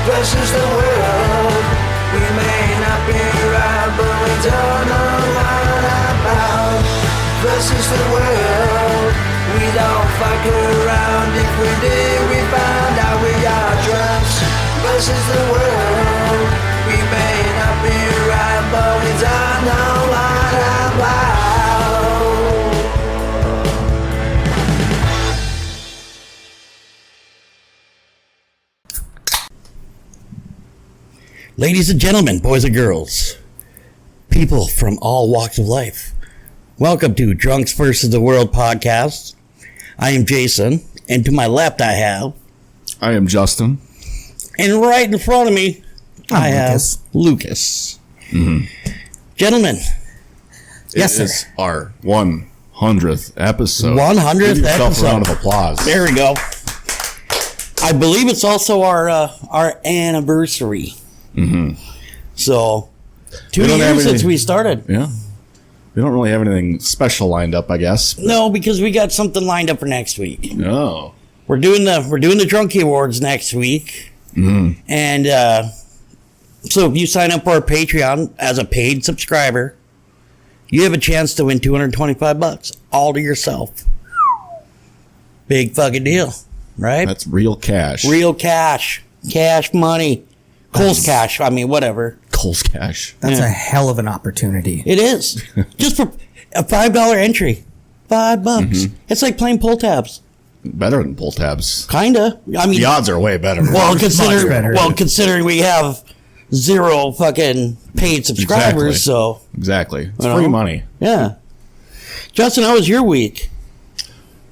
versus the world. We may not be right, but we don't know what about. Versus the world. We don't fuck around. If we did, we found out we are drunks. Versus the world. We may not be right, but we don't know what about. Ladies and gentlemen, boys and girls, people from all walks of life, welcome to Drunks vs. the World podcast. I am Jason, and to my left I am Justin. And right in front of me, I have Lucas. Mm-hmm. Gentlemen. Yes, it's our 100th episode. 100th Give yourself episode. A round of applause. There we go. I believe it's also our anniversary. Mm-hmm. So, 2 years since we started. Yeah. We don't really have anything special lined up, I guess. No, because we got something lined up for next week. Oh. We're doing the Drunkie Awards next week. Mm-hmm. And so if you sign up for our Patreon as a paid subscriber, you have a chance to win $225 all to yourself. Big fucking deal, right? That's real cash. Real cash. Cash money. Cole's cash. I mean, whatever. Cole's cash. That's a hell of an opportunity. It is. Just for a $5 entry. $5. Mm-hmm. It's like playing pull tabs. Better than pull tabs. Kinda. I mean, the odds are way better. Well, considering we have 0 fucking paid subscribers, so exactly, it's free money. Yeah. Justin, how was your week?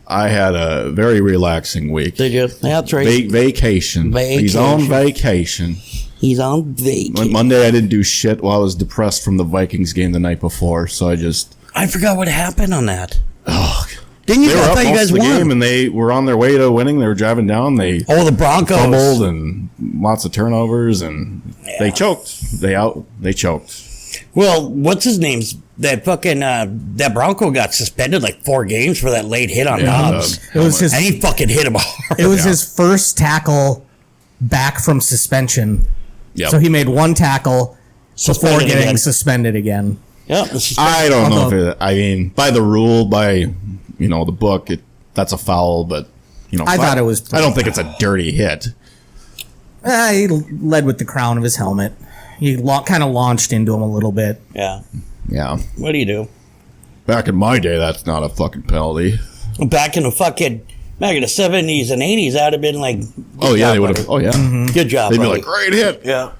I had a very relaxing week. Did you? That's right. Vacation. He's on vacation. He's on vacation. Monday I didn't do shit while I was depressed from the Vikings game the night before, so I forgot what happened on that. Oh, didn't you? They were I up thought you guys most of the won. game, and they were on their way to winning. They were driving down. The Broncos fumbled and lots of turnovers, and they choked. They choked. Well, what's his name's that fucking that Bronco got suspended like 4 games for that late hit on Dobbs. It was and he fucking hit him hard. It was his first tackle back from suspension. Yep. So he made 1 tackle before getting suspended again. Yeah, I don't know I mean, by the rule, by the book, that's a foul. But I thought it was. I don't think it's a dirty hit. He led with the crown of his helmet. He kind of launched into him a little bit. Yeah. Yeah. What do you do? Back in my day, that's not a fucking penalty. Back in the 70s and 80s, that'd have been like. They would have. Oh yeah. Mm-hmm. Good job. They'd be like, great hit. Yeah.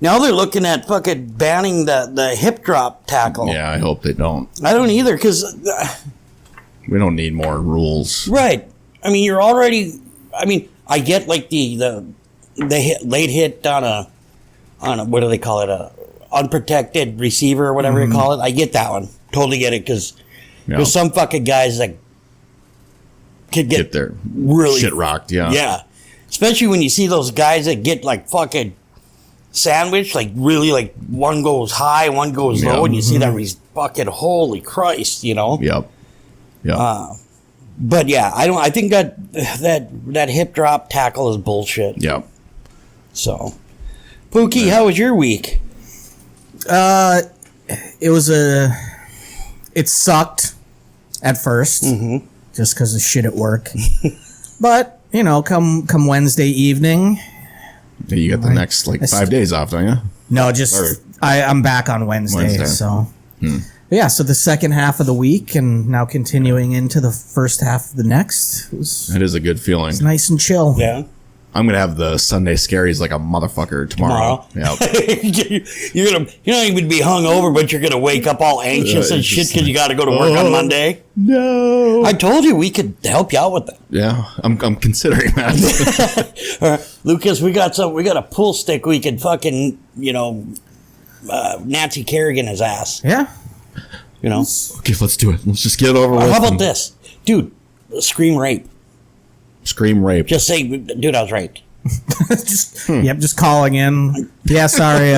Now they're looking at fucking banning the hip drop tackle. Yeah, I hope they don't. I don't either, because we don't need more rules. Right. I mean, you're already. I mean, I get like the late hit on a what do they call it, a unprotected receiver or whatever you call it. I get that one. Totally get it, because there's some fucking guys that could get their really shit rocked. Yeah. Yeah. Especially when you see those guys that get like fucking sandwiched, like really, like one goes high, one goes low, and you see that fucking holy Christ, Yep. Yeah. But yeah, I think that hip drop tackle is bullshit. Yep. So, Pookie, how was your week? It sucked at first, just because of shit at work. But come Wednesday evening, you get the next 5 days off, don't you? No, I'm back on Wednesday. So yeah, so the second half of the week and now continuing into the first half of the next. It is a good feeling. It's nice and chill. Yeah. I'm gonna have the Sunday scaries like a motherfucker tomorrow. Yep. You're not even be hungover, but you're gonna wake up all anxious and shit because you got to go to work on Monday. No, I told you we could help you out with that. Yeah, I'm considering that. Lucas, we got a pool stick we could fucking Nancy Kerrigan his ass. Yeah. Okay, let's do it. Let's just get it over with. How about this, dude? Scream rape. Scream rape. Just say, dude, I was raped. Just calling in. Yeah, sorry,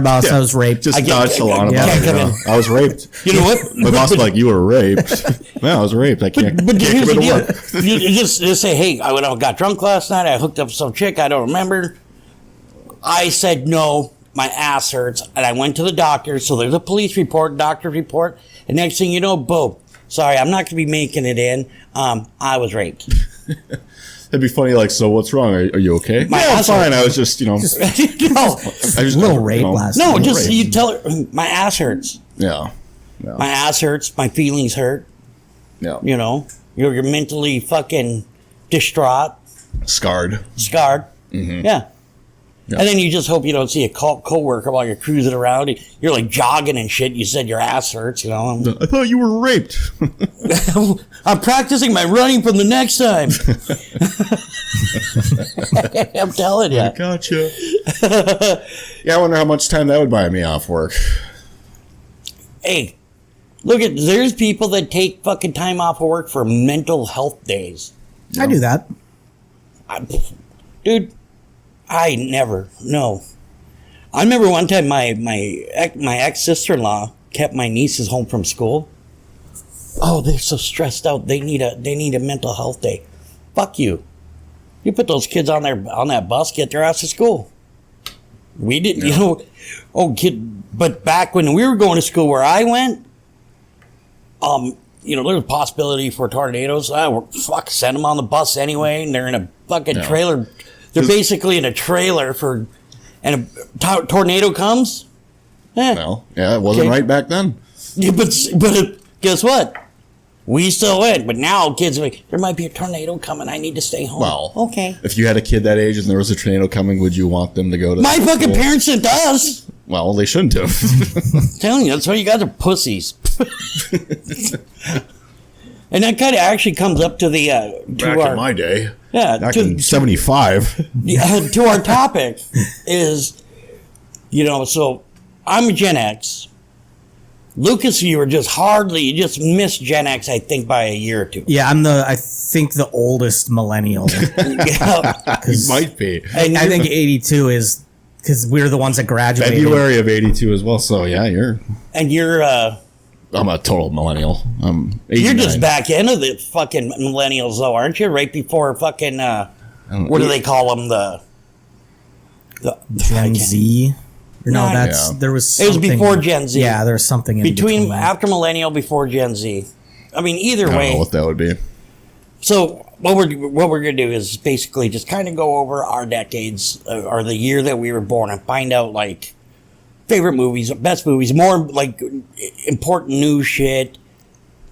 boss, I was raped. Just nonchalant about it. I was raped. You know what? My boss was like, you were raped. No, I was raped. I can't. But here's the deal. You just say, hey, I got drunk last night. I hooked up with some chick. I don't remember. I said, no, my ass hurts. And I went to the doctor. So there's a police report, doctor's report. And next thing you know, boom. Sorry, I'm not going to be making it in. I was raped. It'd be funny, like, so what's wrong? Are you okay? My Yeah, I'm ass fine. hurts. I was just, no, I just a little rape last no, night. just you tell her, my ass hurts. Yeah. My ass hurts. My feelings hurt. Yeah. You know, you're mentally fucking distraught, Scarred. scarred. Yeah. Yeah. And then you just hope you don't see a co-worker while you're cruising around. You're like jogging and shit. You said your ass hurts, you know. I thought you were raped. I'm practicing my running from the next time. I'm telling you. Gotcha. Yeah, I wonder how much time that would buy me off work. Hey, look at, there's people that take fucking time off of work for mental health days. I do that. Dude, I never, no. I remember one time my ex-sister-in-law kept my nieces home from school. Oh, they're so stressed out. They need a mental health day. Fuck you. You put those kids on that bus, get their ass to school. We didn't, you know. Oh, but back when we were going to school where I went, you know, there's a possibility for tornadoes. Fuck, send them on the bus anyway, and they're in a fucking trailer. They're basically in a trailer and a tornado comes. Well, yeah, it wasn't right back then. Yeah, but guess what? We still went, but now kids are like, there might be a tornado coming. I need to stay home. Well, okay. If you had a kid that age and there was a tornado coming, would you want them to go to My fucking school? parents sent us. Well, they shouldn't have. I'm telling you, that's why you guys are pussies. And that kind of actually comes up to the Back in my day. yeah Back in 75. to our topic is, you know, so I'm Gen X. Lucas, you just missed Gen X, I think, by a year or two. Yeah, I think the oldest millennial. Yeah. It might be. And I think 82 is because we're the ones that graduated. February of 82 as well. So, yeah, you're I'm a total millennial. I'm 89. you're just back into the fucking millennials, though, aren't you? Right before fucking what do they call them? The Gen Z. No, Yeah. there was. It was something- before Gen Z. Yeah, there was something in between. after millennial, before Gen Z. I mean, either I don't way. know what that would be. So what we're gonna do is basically just kind of go over our decades or the year that we were born and find out like favorite movies, best movies, more like important news shit,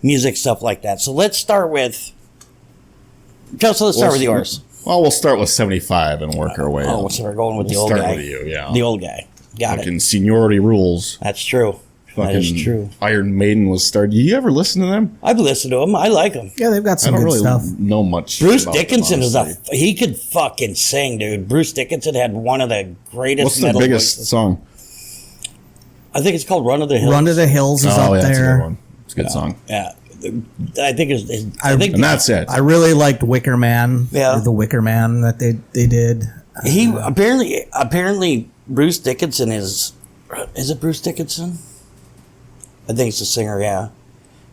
music stuff like that. So let's start with. Let's start with yours. Well, we'll start with 75 and work our way up. Oh, so we're going with the We'll old start guy. with you, yeah. The old guy. Got Fucking it. seniority rules. That's true. That is Fucking true. Iron Maiden was started. Do you ever listen to them? I've listened to him. I like him. Yeah, they've got I some don't good really stuff. know much. Bruce about them, Dickinson honestly. he could fucking sing, dude. Bruce Dickinson had one of the greatest What's the metal biggest voices. song? I think it's called Run of the Hills. Run to the Hills is up That's a good there. one. It's a good song. Yeah. I think I think And that's it. I really liked Wicker Man. Yeah. The Wicker Man that they did. he apparently Bruce Dickinson is it Bruce Dickinson? I think it's the singer, yeah.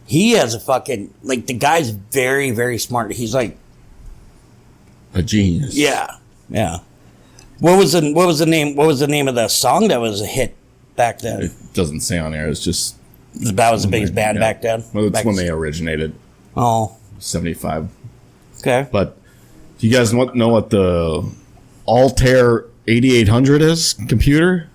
He has a fucking like the guy's very, very smart. He's like A genius. yeah. What was the name of the song that was a hit back then? It doesn't say on there. It's just. That was the biggest band yeah. back then. Well, it's Back- when they originated. Oh, 75. okay. But do you guys know what the Altair 8800 is? Computer?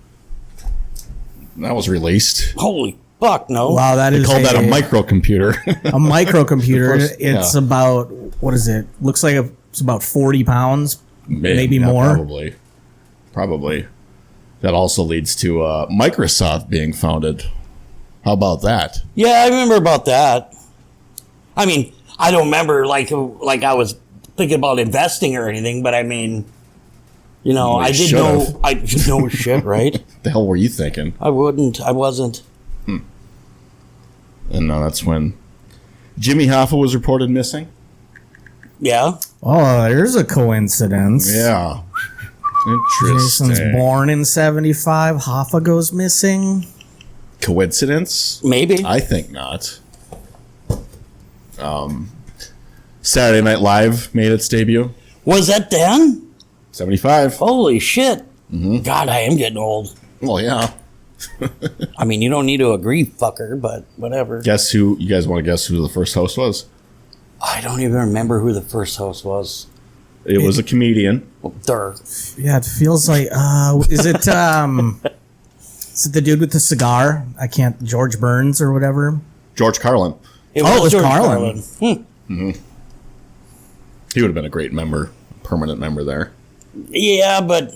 That was released. Holy fuck, no. Wow, that They is called that a microcomputer. a microcomputer. First- It's yeah. about what is it? Looks like it's about 40 pounds, maybe Yeah, more. Probably. That also leads to Microsoft being founded. How about that? Yeah, I remember about that. I mean, I don't remember like I was thinking about investing or anything, but I mean, you know, Well, you I did should've. know. I did know shit, right? The hell were you thinking? I wasn't. And that's when Jimmy Hoffa was reported missing. Yeah. Oh, there's a coincidence. Yeah. Jason's Interesting. born in 75. Hoffa goes missing. Coincidence? Maybe. I think not. Saturday Night Live made its debut. Was that then? 75. Holy shit. God, I am getting old. Well, yeah. I mean, you don't need to agree, fucker, but whatever. Guess who? You guys want to guess who the first host was? I don't even remember who the first host was. It was a comedian. There. Yeah, it feels like. Is it? Is it the dude with the cigar? I can't. George Burns or whatever. George Carlin. It was George Carlin. He would have been a great member, permanent member there. Yeah, but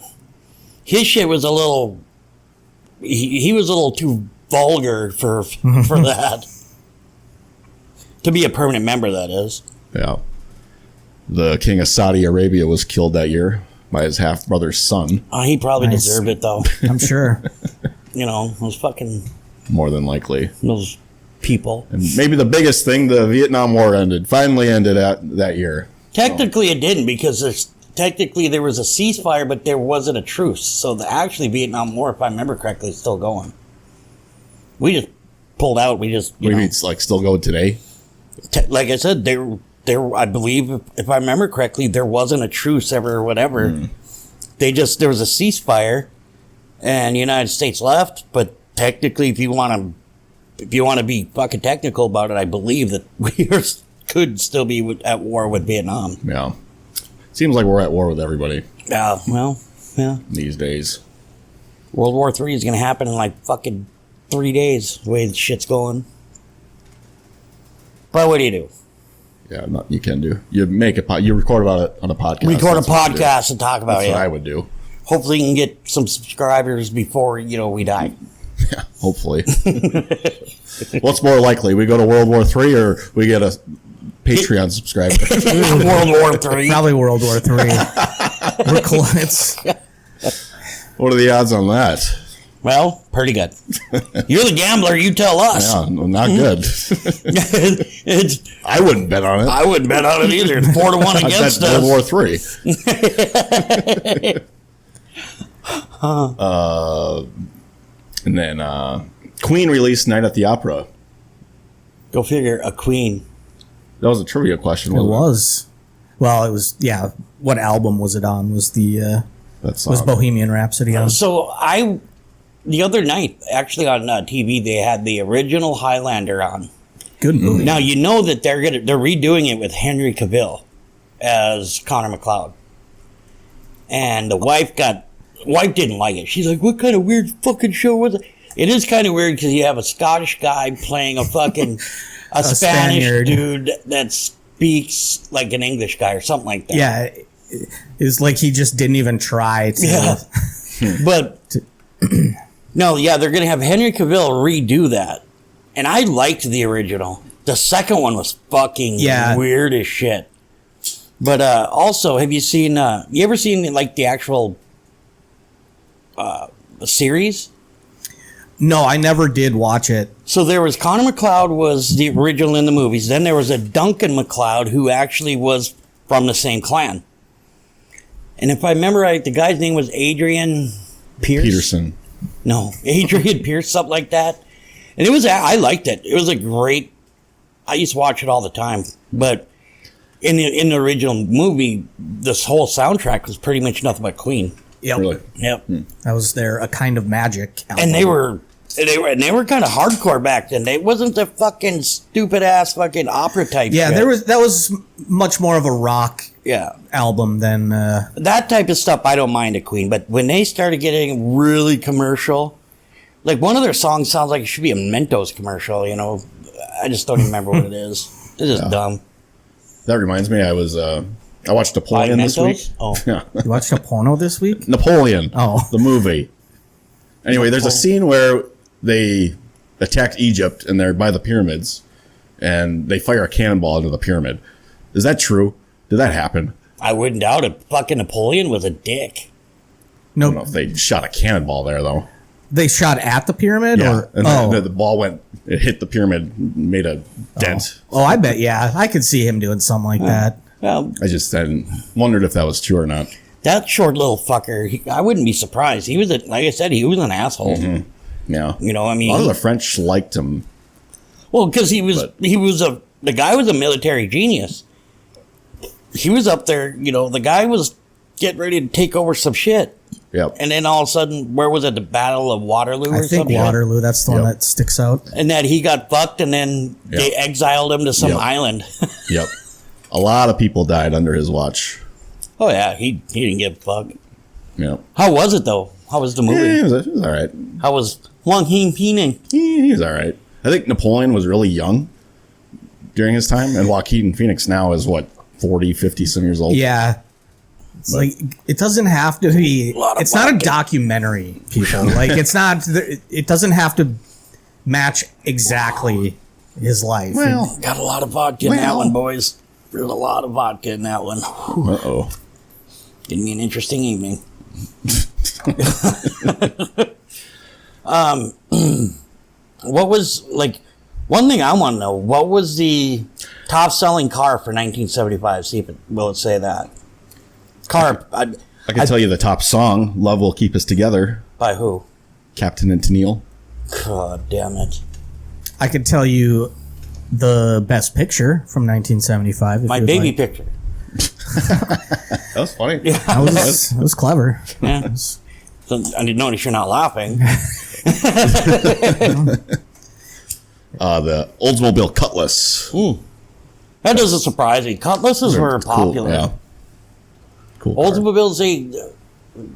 his shit was a little. He was a little too vulgar for that. To be a permanent member, that is. Yeah. The king of Saudi Arabia was killed that year by his half brother's son. He probably Nice. deserved it, though. I'm sure. You know, those fucking More than likely. those people. And maybe the biggest thing, the Vietnam War finally ended that year. Technically, it didn't because technically there was a ceasefire, but there wasn't a truce. So the actually Vietnam War, if I remember correctly, is still going. We just pulled out. We just you Maybe know, it's like still going today. like I said, there. I believe, if I remember correctly, there wasn't a truce ever or whatever. There was a ceasefire, and the United States left. But technically, if you want to be fucking technical about it, I believe that we could still be at war with Vietnam. Yeah. Seems like we're at war with everybody Yeah, well, yeah. these days. World War III is going to happen in like fucking 3 days, the way the shit's going. But what do you do? Yeah, you can do. You you record about it on a podcast. Record a That's what you do. podcast and talk about That's it. what I would do. Hopefully, you can get some subscribers before we die. Yeah, hopefully. What's more likely? We go to World War III or we get a Patreon subscriber? World War III. Probably World War III. It's What are the odds on that? Well, pretty good. You're the gambler. You tell us. Yeah, not good. I wouldn't bet on it. I wouldn't bet on it either. It's 4-1 I against bet us. World War III. And then Queen released Night at the Opera. Go figure. A queen. That was a trivia question. It Wasn't was. Well, it was. Yeah. What album was it on? Was That was song. Bohemian Rhapsody on? So the other night, actually on TV, they had the original Highlander on. Good movie. Now you know that they're redoing it with Henry Cavill as Connor McLeod, and the wife didn't like it. She's like, "What kind of weird fucking show was it?" It is kind of weird because you have a Scottish guy playing a fucking a Spanish Spaniard. dude that speaks like an English guy or something like that. Yeah. It's like he just didn't even try to. Yeah. But no, yeah, they're gonna have Henry Cavill redo that, and I liked the original. The second one was fucking weird as shit. But also, have you seen? You ever seen like the actual series? No, I never did watch it. So there was Connor McLeod was the original in the movies. Then there was a Duncan McLeod who actually was from the same clan. And if I remember right, the guy's name was Adrian Peterson. No, Adrian Pierce, something like that. And I liked it. It was a great. I used to watch it all the time. But in the original movie, this whole soundtrack was pretty much nothing but Queen. Yep. Really? Yep. That was their A Kind of Magic album. And they were kind of hardcore back then. It wasn't the fucking stupid ass fucking opera type. Yeah, shit. that was much more of a rock album than that type of stuff. I don't mind a Queen, but when they started getting really commercial, like one of their songs sounds like it should be a Mentos commercial. I just don't even remember what it is. It's just dumb. That reminds me, I watched Napoleon this week. Oh, Yeah. You watched a porno this week? Napoleon. Oh. The movie. Anyway, there's a scene where they attacked Egypt and they're by the pyramids and they fire a cannonball into the pyramid. Is that true? Did that happen? I wouldn't doubt it. Fucking Napoleon was a dick. I don't know No, if they shot a cannonball there, though. they shot at the pyramid? Or, And the ball it hit the pyramid, made a dent. Oh, I bet, yeah. I could see him doing something like that. Well, I wondered if that was true or not. that short little fucker, I wouldn't be surprised. He was, like I said, he was an asshole. Yeah. I A mean, lot of the French liked him. well, because the guy was a military genius. He was up there, the guy was getting ready to take over some shit. Yep. And then all of a sudden, where was it? The Battle of Waterloo or I think something? Waterloo. That's the one Yep. that sticks out. And that he got fucked, and then they Yep. exiled him to some Yep. island. Yep. A lot of people died under his watch. Oh yeah, he didn't give a fuck. Yep. How was it though? How was the movie? Yeah, it was all right. How was Wang Hing? He was all right. I think Napoleon was really young during his time, and Joaquin Phoenix now is what, 40, 50 some years old. Yeah. It's like, it doesn't have to be, Lot of it's not a vodka. documentary, people. Like, it's not, it doesn't have to match exactly his life. Well, Got a lot of vodka in that Well. one, boys. There's a lot of vodka in that one. uh-oh. Gonna be an interesting evening. What was, like, one thing I want to know, what was the top selling car for 1975? See if will it say that? Car, I can tell you the top song, Love Will Keep Us Together, by who? Captain and Tennille. God damn it. I could tell you the best picture from 1975. If My you'd baby like. picture. That was funny. That was clever. Yeah. So I didn't notice you're not laughing. The Oldsmobile Cutlass. That doesn't surprise me. Cutlasses were popular. Cool, yeah. Cool car. Oldsmobiles, they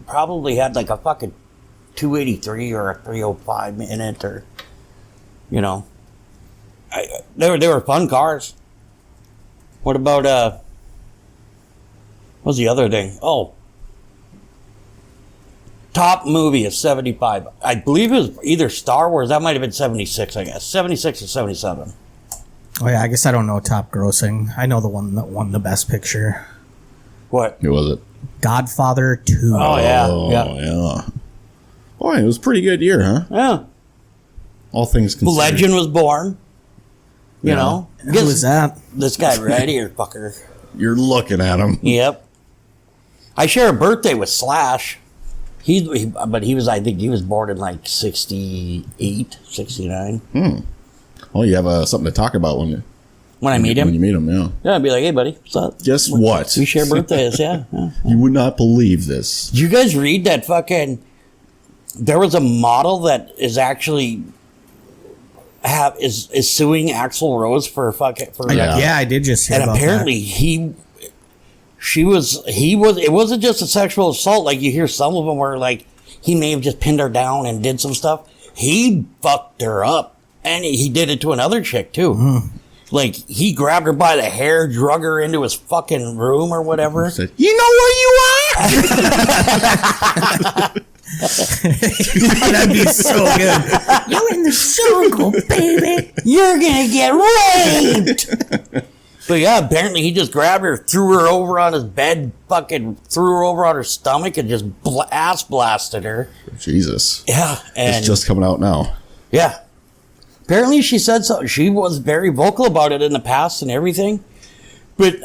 probably had like a fucking 283 or a 305 in it, or, you know. They were fun cars. What about, what's the other thing? Oh. Top movie of 75. I believe it was either Star Wars, that might have been 76, I guess. 76 or 77. Oh yeah, I guess I don't know top grossing. I know the one that won the best picture. What? Who was it? Godfather 2. Oh, yeah. Oh, Yeah. yeah. Boy, it was a pretty good year, huh? Yeah. All things The considered. Legend was born. You Yeah. know? Who was that? This guy right here, fucker. You're looking at him. Yep. I share a birthday with Slash. But he was, I think he was born in like 68, 69. Well, you have something to talk about when When I meet When him, you meet him, yeah. yeah, I'd be like, hey, buddy, what's up? Guess what? We share birthdays, yeah. You would not believe this. Did you guys read that fucking... There was a model that is actually... is suing Axl Rose for fucking... For Yeah. Yeah, I did just hear And about apparently it wasn't just a sexual assault. Like you hear some of them where like he may have just pinned her down and did some stuff. He fucked her up, and he did it to another chick too. Like he grabbed her by the hair, drug her into his fucking room or whatever. Said, you know where you are? that. That'd be so good. You're in the jungle, baby. You're gonna get raped. But yeah, apparently he just grabbed her, threw her over on his bed, fucking threw her over on her stomach, and just ass blasted her. Jesus. Yeah, and It's just coming out now. yeah. Apparently she said so. She was very vocal about it in the past and everything. But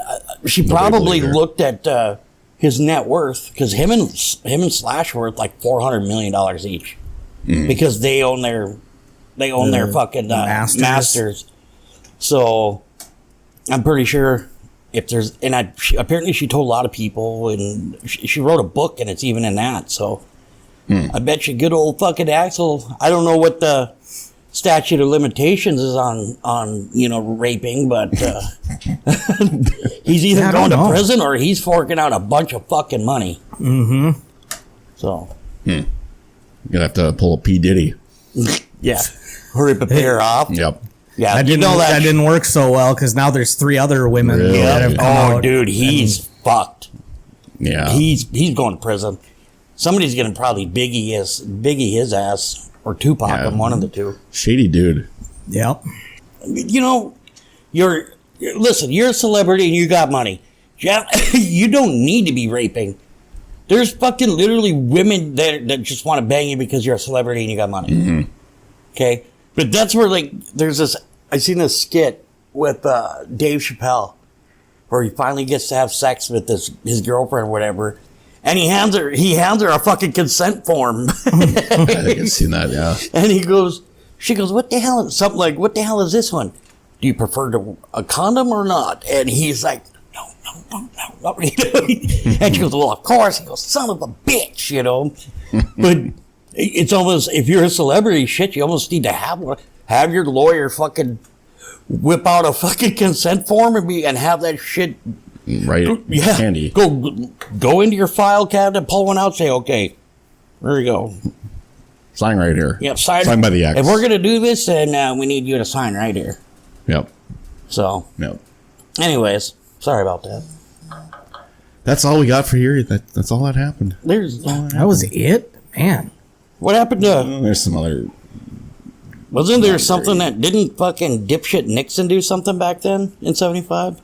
she probably believed her. looked at his net worth, because him and Slash were worth like $400 million each, because they own their fucking masters. So I'm pretty sure if there's apparently she told a lot of people, and she wrote a book, and it's even in that. So I bet you good old fucking Axl. I don't know what the statute of limitations is on raping, but he's either Yeah, I going to don't know. prison or he's forking out a bunch of fucking money. Mm-hmm. So You're gonna have to pull a P. Diddy. yeah, rip a pair off. Yep. Yeah, That you know that didn't work so well because now there's 3 other women Really? that have come Oh, out. dude, he's fucked. Yeah. He's going to prison. Somebody's gonna probably Biggie his ass or Tupac Yeah. him, one of the two. Shady dude. Yep. You know, listen, you're a celebrity and you got money. Jeff, you don't need to be raping. There's fucking literally women that just want to bang you because you're a celebrity and you got money. Okay? But that's where, like, I seen this skit with Dave Chappelle where he finally gets to have sex with his girlfriend or whatever, and he hands her a fucking consent form. I think I've seen that, yeah. And she goes, what the hell? Something like, what the hell is this one? Do you prefer a condom or not? And he's like, no. And she goes, well, of course. He goes, son of a bitch, you know. But it's almost, if you're a celebrity, shit, you almost need to have your lawyer fucking whip out a fucking consent form and have that shit. Right. Yeah. Handy. Go into your file cabinet, pull one out, say, okay, there you go. Sign right here. Yep, sign by the X. If we're going to do this, then we need you to sign right here. Yep. So, Yep. anyways, sorry about that. That's all we got for here. That's all that happened. That was it? Man. What happened to... There's some other... Wasn't there something that didn't fucking dipshit Nixon do something back then in 75?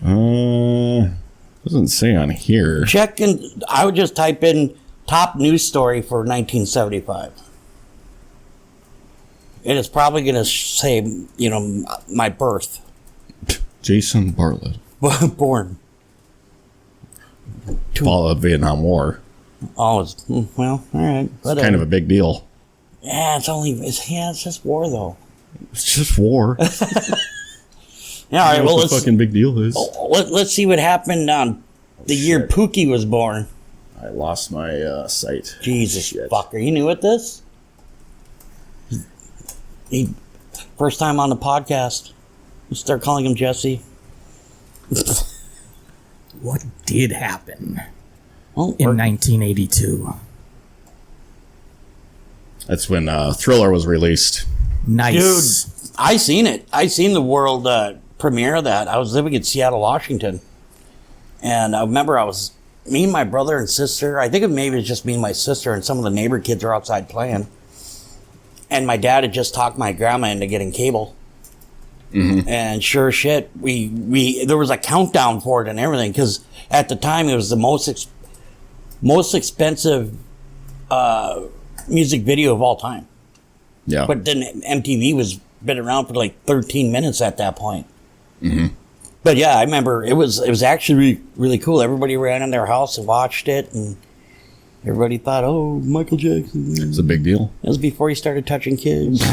Doesn't say on here. Check and I would just type in top news story for 1975. And it's probably going to say, you know, my birth. Jason Bartlett. Born. Fall of the Vietnam War. Oh, well, all right. It's kind of a big deal. Yeah, it's just war, though. It's just war. Yeah, all right, well, what the fucking big deal is. Let's see what happened on the year Pookie was born. I lost my sight. Jesus fucker. You new at this? He first time on the podcast. You start calling him Jesse. What did happen Well, in 1982? That's when Thriller was released. Nice. dude, I seen it. I seen the world premiere of that. I was living in Seattle, Washington. And I remember me and my brother and sister, I think maybe it was just me and my sister, and some of the neighbor kids are outside playing. And my dad had just talked my grandma into getting cable. Mm-hmm. And sure shit, there was a countdown for it and everything, because at the time it was the most expensive music video of all time. Yeah. But then MTV was been around for like 13 minutes at that point. Mm-hmm. But yeah, I remember it was actually really, really cool. Everybody ran in their house and watched it, and everybody thought, "Oh, Michael Jackson." It's a big deal. It was before he started touching kids.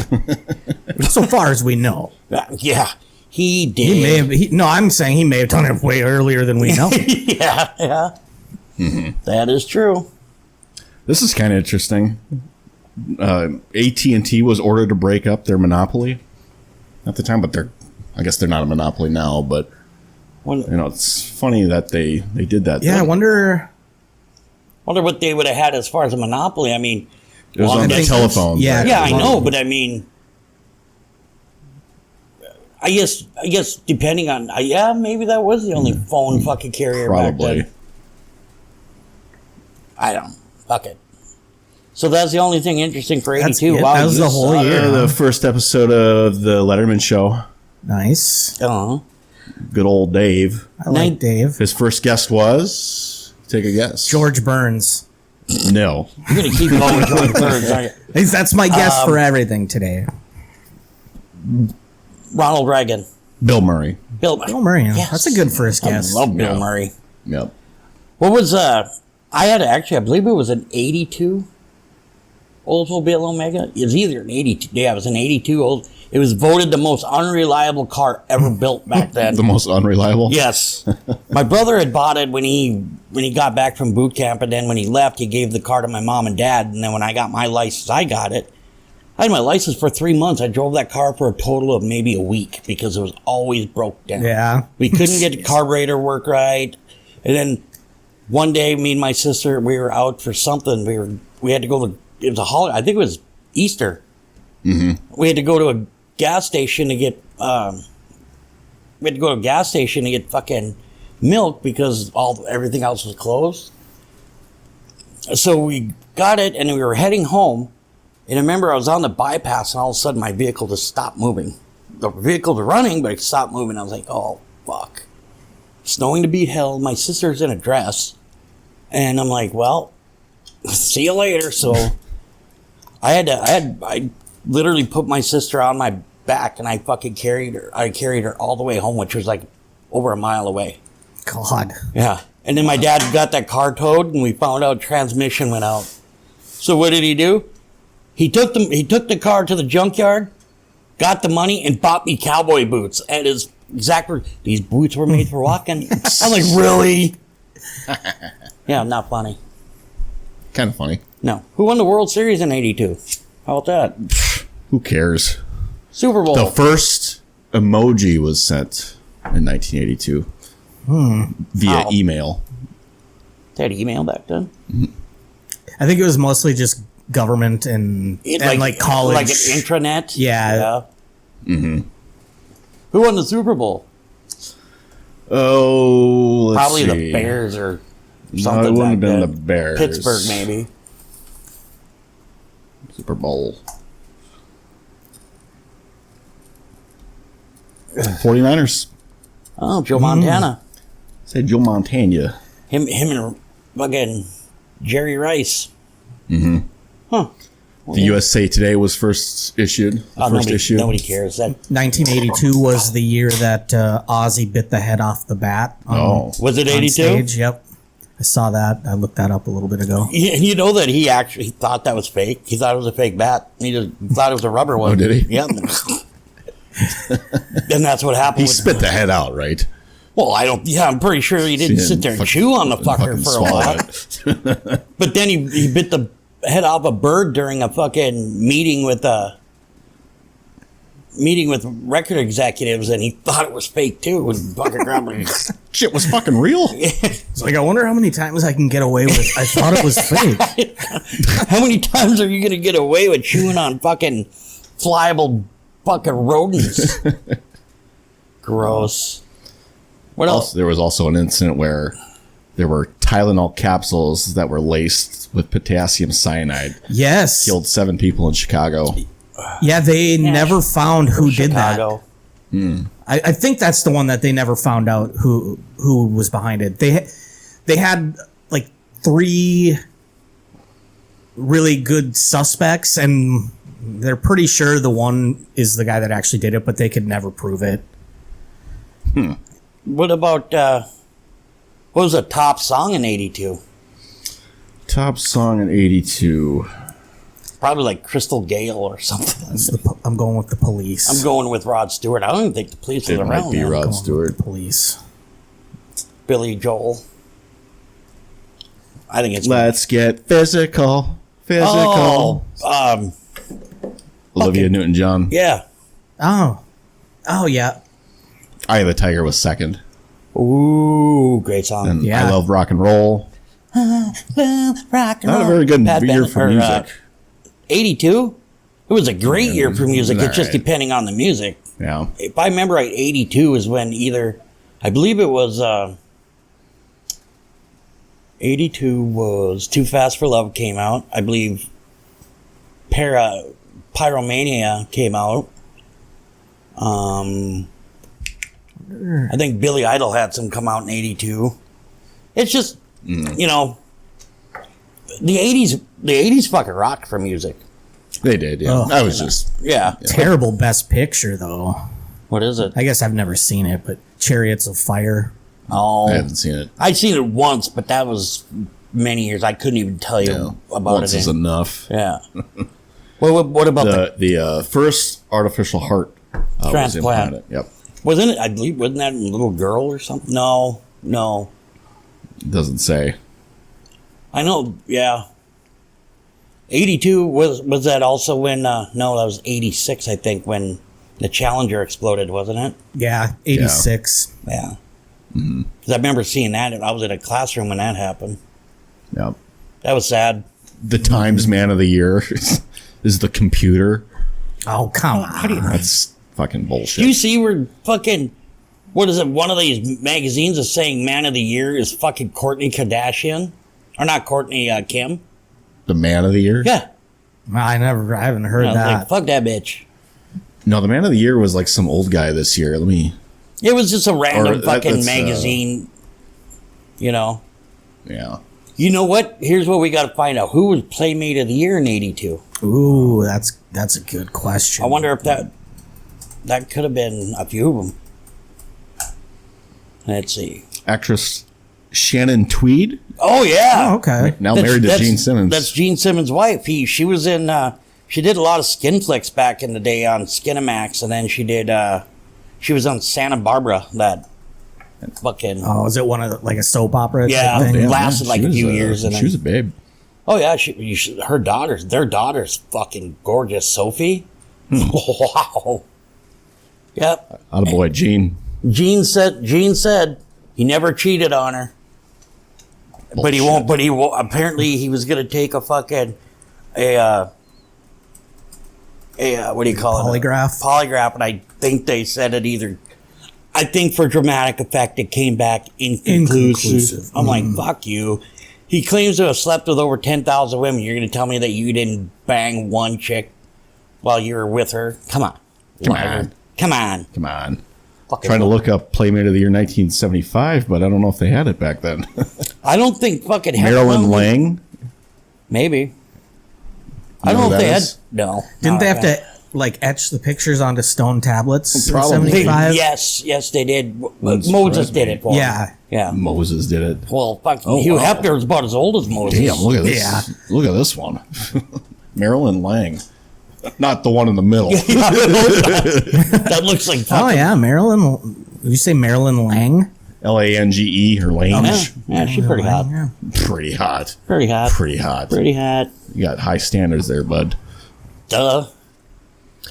So far as we know. Yeah, he did. He may have. No, I'm saying he may have done it way earlier than we know. Yeah. Mm-hmm. That is true. This is kind of interesting. AT&T was ordered to break up their monopoly at the time, but I guess they're not a monopoly now. But it's funny that they did that. Yeah, I wonder what they would have had as far as a monopoly. I mean, it was on the telephone. Yeah, I know, but I mean, I guess depending on maybe that was the only phone fucking carrier back Probably. then. I don't. Fuck it. So that's the only thing interesting for 82. Wow, that was the whole year. The first episode of the Letterman show. Nice. Good old Dave. I like Dave. His first guest was, take a guess. George Burns. No. You're going to keep going with George Burns, aren't you? That's my guess for everything today. Ronald Reagan. Bill Murray. Bill Murray. Yes. That's a good first guess. I love Bill Murray. Yep. What was, I believe it was an 82 Oldsmobile Omega. It was either an 82. Yeah, it was an 82 old. It was voted the most unreliable car ever built back then. The most unreliable? Yes. My brother had bought it when he got back from boot camp, and then when he left, he gave the car to my mom and dad, and then when I got my license, I got it. I had my license for 3 months. I drove that car for a total of maybe a week because it was always broke down. Yeah. We couldn't get the carburetor work right. And then one day, me and my sister, we were out for something. We had to go to, it was a holiday. I think it was Easter. Mm-hmm. We had to go to a gas station to get, fucking milk because everything else was closed. So we got it and we were heading home. And I remember I was on the bypass and all of a sudden my vehicle just stopped moving. The vehicle was running, but it stopped moving. I was like, oh, fuck. Snowing to beat hell. My sister's in a dress. And I'm like, well, see you later. So I literally put my sister on my back and I fucking carried her. I carried her all the way home, which was like over a mile away. God. Yeah. And then my dad got that car towed and we found out transmission went out. So what did he do? He took the car to the junkyard, got the money, and bought me cowboy boots. And these boots were made for walking. I'm like, really? Yeah, not funny. Kind of funny. No. Who won the World Series in 82? How about that? Who cares? Super Bowl. The first emoji was sent in 1982 via email. They had email back then? I think it was mostly just government and like college. Like an intranet? Yeah. Mm-hmm. Who won the Super Bowl? Oh, let's Probably see. the Bears or No, something. it wouldn't have back been then. the Bears. Pittsburgh, maybe. Super Bowl. 49ers. Oh, Joe Montana. Say Joe Montana. Him and fucking Jerry Rice. Mm-hmm. Huh. The USA Today was first issued. First issue. Nobody cares. That 1982 was the year that Ozzy bit the head off the bat. was it. 82. Stage. Yep, I saw that. I looked that up a little bit ago. You know that he actually thought that was fake. He thought it was a fake bat. He just thought it was a rubber one. Oh, did he? Yep. And that's what happened. He spit the head out, right? Well, I'm pretty sure he didn't sit there and chew on the fucker for a while. But then he bit the head off a bird during a fucking meeting with record executives, and he thought it was fake too. And fucking grabbed him. Shit was fucking real. It's like, I wonder how many times I can get away with. I thought it was fake. How many times are you gonna get away with chewing on fucking flyable fucking rodents? Gross. What else? There was also an incident where there were Tylenol capsules that were laced with potassium cyanide. Yes. Killed 7 people in Chicago. Yeah, they never found who did Chicago. that. I think that's the one that they never found out who was behind it. They had like 3 really good suspects, and they're pretty sure the one is the guy that actually did it, but they could never prove it. What about what was the top song in 82? Top song in 82. Probably like Crystal Gale or something. I'm going with the Police. I'm going with Rod Stewart. I don't even think the Police was It around. might be then. Rod Going Stewart. with the Police. Billy Joel. I think it's Let's get physical. Oh, Olivia Newton-John. yeah. Oh, yeah. Eye of the Tiger was second. Ooh, great song. And Yeah. I Love Rock and Roll. Rock and Not a roll. very good Pat year Bennett, for music. 82? It was a great year for music. It's just alright. depending on the music. Yeah. If I remember right, 82 is when I believe it was, 82 was Too Fast for Love came out. I believe Pyromania came out. I think Billy Idol had some come out in 82. It's just, you know, the 80s fucking rocked for music. They did, yeah. Oh, I was just... Yeah. Terrible Best Picture, though. What is it? I guess I've never seen it, but Chariots of Fire. Oh, I haven't seen it. I'd seen it once, but that was many years. I couldn't even tell you Yeah. about Once it. is enough. Yeah. what about The first artificial heart was Transplant. implanted. Yep. wasn't it? I believe wasn't that a little girl or something? No. Doesn't say. I know. Yeah. 82 was that also when? No, that was 86. I think when the Challenger exploded, wasn't it? Yeah, 86. Yeah. Because I remember seeing that. I was in a classroom when that happened. Yep. That was sad. The Times Man of the Year is the computer. Oh, come on. That's fucking bullshit. Do you see where fucking, what is it? One of these magazines is saying Man of the Year is fucking Kourtney Kardashian, or not Kourtney, Kim. The Man of the Year? Yeah. I haven't heard I was that. like, fuck that bitch. No, the Man of the Year was like some old guy this year. Let me... It was just a random Or fucking that's, magazine. You know. Yeah. You know what? Here's what we got to find out. Who was Playmate of the Year in 82? Ooh, that's a good question. I wonder if that could have been a few of them. Let's see. Actress Shannon Tweed, Oh, yeah. Oh, okay. now married to Gene Simmons. That's Gene Simmons' wife. She was in, she did a lot of skin flicks back in the day on Skinamax, and then she She was on Santa Barbara. That fucking. Oh, is it one of the, like a soap opera? Yeah. type thing? Damn. Lasted like she a was few years and she then- was a babe. Oh yeah, her daughters. Their daughter's fucking gorgeous. Sophie. Wow. Yep. Out of boy, Gene. Gene said he never cheated on her. But he won't. But he won't. Apparently, he was gonna take a fucking what do you call Polygraph? it? Polygraph. And I think they said it either. I think for dramatic effect, it came back inconclusive. Inconclusive. I'm like, fuck you. He claims to have slept with over 10,000 women. You're gonna tell me that you didn't bang one chick while you were with her? Come on. Come on. Come on. Fucking Trying to look up Playmate of the Year 1975, but I don't know if they had it back then. I don't think fucking Marilyn Lang. Maybe. I You don't know know if who they that had. is? No. Didn't they have No, to like etch the pictures onto stone tablets Probably. in They- 75? yes, they did. Wouldn't Moses surprise did me. it for him. Yeah. Yeah. Moses did it. Well, fuck, Oh, Hugh wow. Hefner was about as old as Moses. Damn, look at this. Yeah. Look at this one. Marilyn Lang. Not the one in the middle. That looks like Oh fucking. yeah, Marilyn. Did you say Marilyn Lang? Lange or Lange. Yeah, yeah, she's pretty hot. Yeah. Pretty hot. Pretty hot. Pretty hot. Pretty hot. You got high standards there, bud. Duh.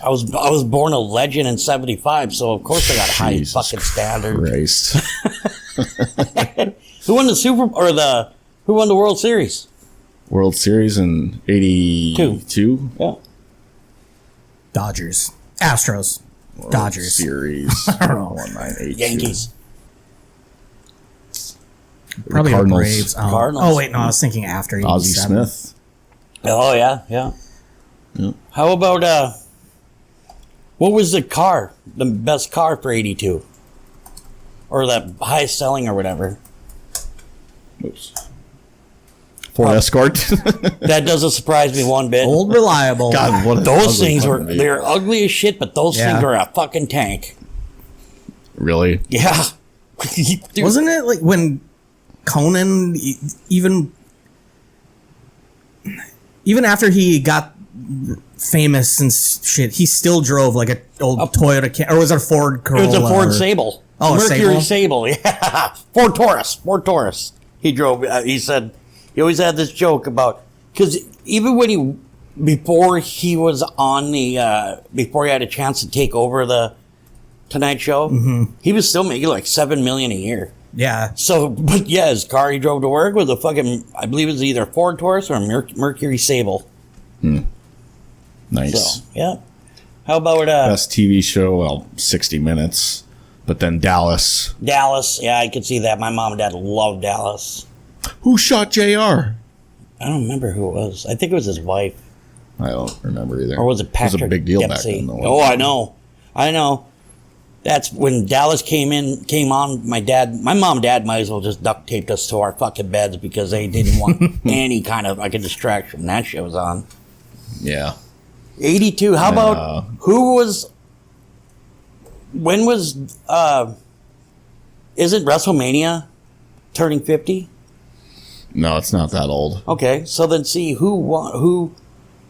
I was born a legend in '75, so of course I got high Jesus fucking standards. Christ. Who won the Who won the World Series? World Series in 82. Yeah. Dodgers. Astros. Dodgers. Series. I don't know. 1982. Yankees. Probably the Cardinals. Braves. Oh. Cardinals. Oh wait, no, I was thinking after Ozzie 87. Smith. Oh yeah. Yeah. How about what was the best car for '82, or the highest selling or whatever? Oops. Ford Escort. That doesn't surprise me one bit. Old reliable. God, what a Those ugly things fucking vehicle. they're ugly as shit, but those Yeah. things are a fucking tank. Really? Yeah. Dude, Wasn't it like when Conan even after he got famous and shit, he still drove like a old Toyota or was it a Ford it Corolla? was a Ford or- Sable. Oh, a Mercury Sable? Sable. Yeah. Ford Taurus. He drove. He said he always had this joke about because even when before he was on the before he had a chance to take over the Tonight Show, he was still making like $7 million a year. Yeah. So, but yeah, his car he drove to work was a fucking, I believe it was either Ford Taurus or a Mercury Sable. Nice. So, yeah. How about Best TV show, well, 60 Minutes. But then Dallas. Dallas? Yeah, I could see that. My mom and dad loved Dallas. Who shot JR? I don't remember who it was. I think it was his wife. I don't remember either. Or was it Patrick It was a big deal Dempsey? back then, though. Oh, I know. That's when Dallas came on. My mom and dad might as well just duct taped us to our fucking beds because they didn't want any kind of like a distraction when that shit was on. Yeah. 82. How about when was isn't WrestleMania turning 50? No, it's not that old. Okay, so then see who won,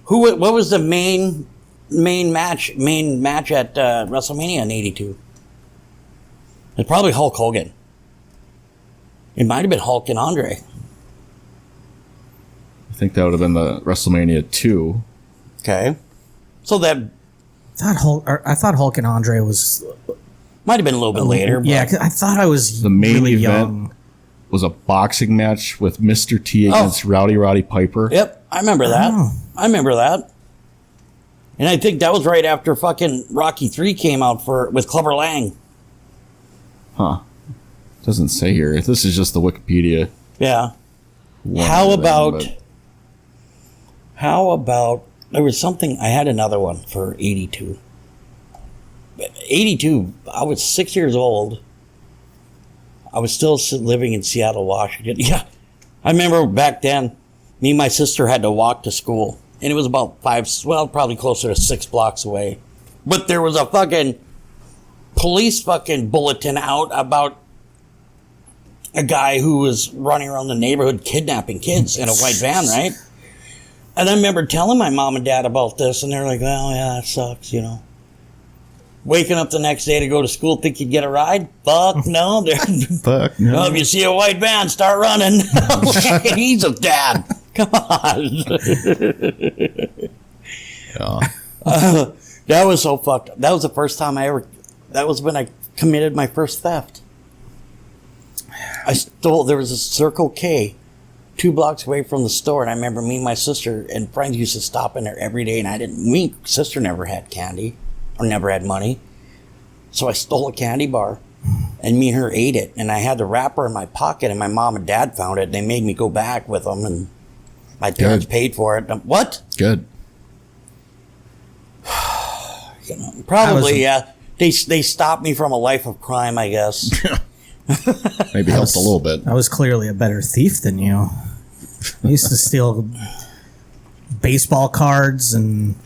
what was the main match at WrestleMania in 82? It's probably Hulk Hogan. It might have been Hulk and Andre. I think that would have been the WrestleMania 2. Okay. So that I thought Hulk and Andre was might have been a little bit later. But Yeah, 'cause I thought I was The main really event young. was a boxing match with Mr. T against Roddy Piper. Yep, I remember that. Oh. I remember that. And I think that was right after fucking Rocky 3 came out with Clubber Lang. Huh. Doesn't say here. This is just the Wikipedia. Yeah. one How of them, about there was something I had another one for 82. 82, I was 6 years old. I was still living in Seattle, Washington. Yeah. I remember back then, me and my sister had to walk to school. And it was about probably closer to 6 blocks away. But there was a fucking police fucking bulletin out about a guy who was running around the neighborhood kidnapping kids in a white van, right? And I remember telling my mom and dad about this, and they're like, well, yeah, that sucks, you know. waking up the next day to go to school, think you'd get a ride? Fuck no. Fuck no. Well, if you see a white van, start running. He's a dad. Come on. Yeah. That was so fucked up. That was the first time that was when I committed my first theft. There was a Circle K 2 blocks away from the store, and I remember me and my sister and friends used to stop in there every day, and me and sister never had candy or never had money. So I stole a candy bar, and me and her ate it, and I had the wrapper in my pocket, and my mom and dad found it, and they made me go back with them, and my parents paid for it. What? Good. You know, probably, yeah. They stopped me from a life of crime, I guess. Maybe helped a little bit. I was clearly a better thief than you. I used to steal baseball cards and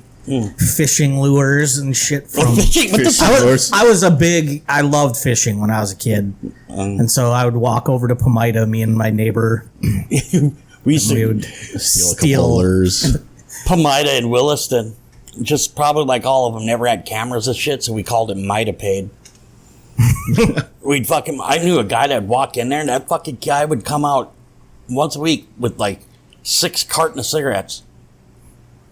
fishing lures and shit from. Fishing? What the fuck? I loved fishing when I was a kid, and so I would walk over to Pomida, me and my neighbor. We used We to would Steal a couple of lures. Pomida in Williston. Just probably like all of them never had cameras and shit, so we called it Mitapade. I knew a guy that'd walk in there, and that fucking guy would come out once a week with like 6 cartons of cigarettes.